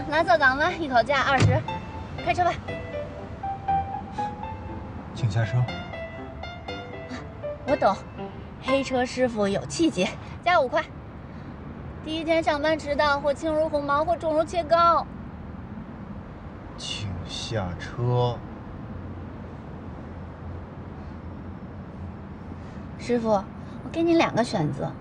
蓝色港湾，一口价20，开车吧。请下车。我懂，黑车师傅有气节，加5块。第一天上班迟到，或轻如鸿毛，或重如切糕。请下车。师傅，我给你2个选择：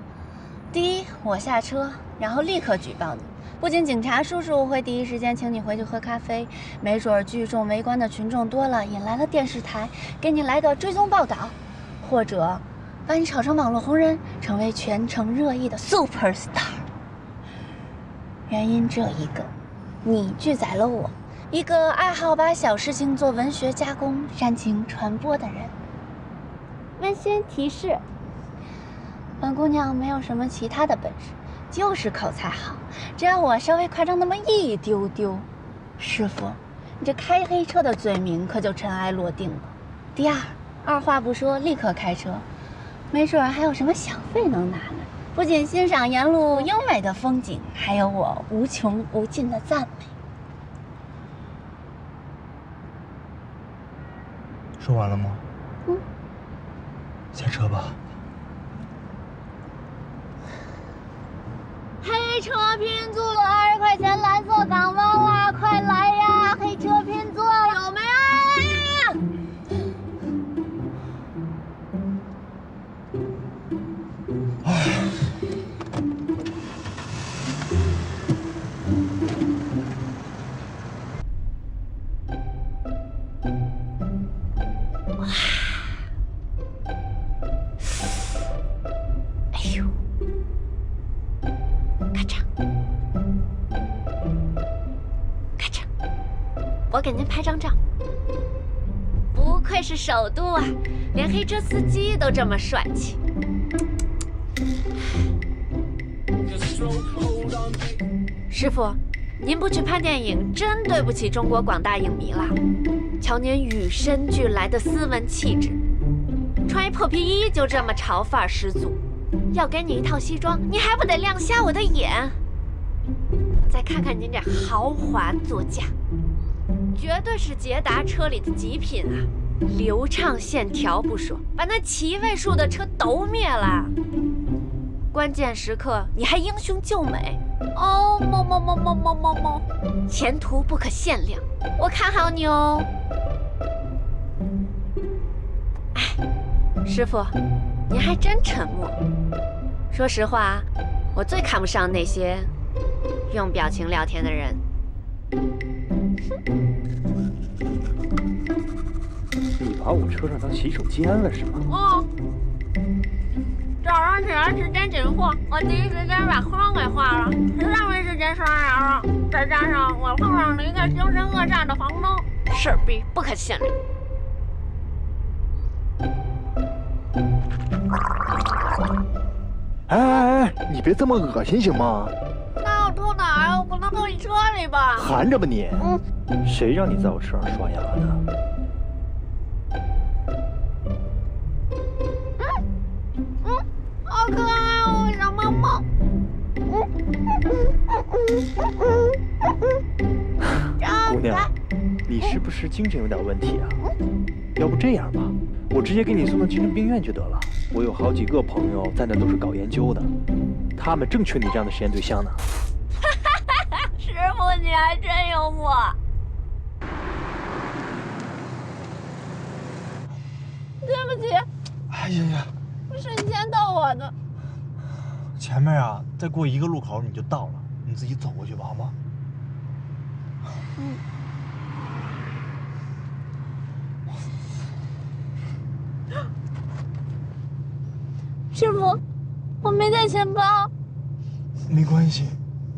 第一，我下车，然后立刻举报你。不仅警察叔叔会第一时间请你回去喝咖啡，没准聚众围观的群众多了，引来了电视台，给你来个追踪报道，或者把你炒成网络红人，成为全城热议的 super star。原因这一个，你拒载了我，一个爱好把小事情做文学加工、煽情传播的人。温馨提示：本姑娘没有什么其他的本事，就是口才好。只要我稍微夸张那么一丢丢，师傅，你这开黑车的罪名可就尘埃落定了。第二，二话不说立刻开车，没准还有什么小费能拿呢。不仅欣赏沿路优美的风景，还有我无穷无尽的赞美。说完了吗？下车吧。黑车拼座20块钱，蓝色港湾啦，快来呀！黑车拼座有没有？哎呦！咔嚓，咔嚓，我给您拍张照。不愧是首都啊，连黑车司机都这么帅气。师傅，您不去拍电影，真对不起中国广大影迷了。瞧您与生俱来的斯文气质，穿一破皮衣就这么潮范儿十足。要给你一套西装，你还不得亮瞎我的眼？再看看您这豪华座驾，绝对是捷达车里的极品啊！流畅线条不说，把那7位数的车都灭了。关键时刻你还英雄救美，哦，某，前途不可限量，我看好你哦。哎，师傅，您还真沉默。说实话，我最看不上那些用表情聊天的人。你把我车上当洗手间了是吗？哦，早上起来时间紧迫，我第一时间把坑给画了，实在没时间刷牙了。再加上我碰上了一个凶神恶煞的房东，事儿逼不可限量。哎，你别这么恶心行吗？那我吐哪儿？我不能吐你车里吧？含着吧你！谁让你在我车上刷牙的？好可爱哦，小猫猫。姑娘，你是不是精神有点问题啊？要不这样吧，我直接给你送到精神病院就得了。我有好几个朋友在那都是搞研究的，他们正缺你这样的实验对象呢。师傅，你还真幽默。对不起，哎呀，是你先到我的。前面啊，再过1个路口你就到了，你自己走过去吧，好吗？师傅，我没带钱包。没关系，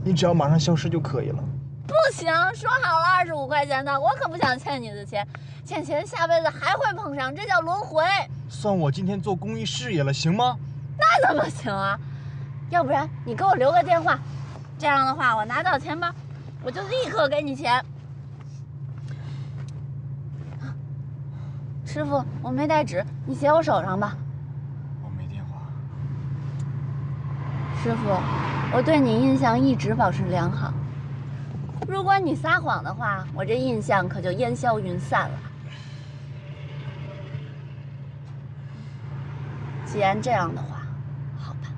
你只要马上消失就可以了。不行，说好了25块钱的，我可不想欠你的钱，欠钱下辈子还会碰上，这叫轮回。算我今天做公益事业了，行吗？那怎么行啊？要不然你给我留个电话，这样的话我拿到钱包，我就立刻给你钱。师傅，我没带纸，你写我手上吧。我没电话。师傅，我对你印象一直保持良好。如果你撒谎的话，我这印象可就烟消云散了。既然这样的话，好吧，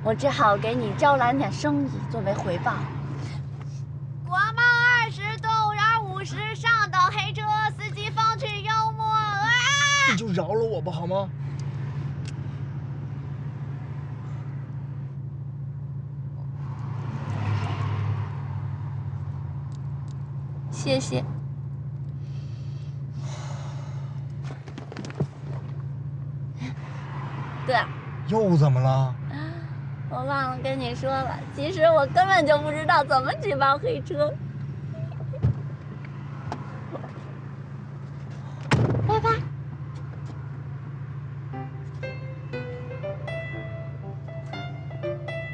我只好给你招揽点生意作为回报。国贸20，动物园50，上等黑车，司机风趣幽默。啊！你就饶了我吧，好吗？谢谢。对了，又怎么了？我忘了跟你说了，其实我根本就不知道怎么举报黑车。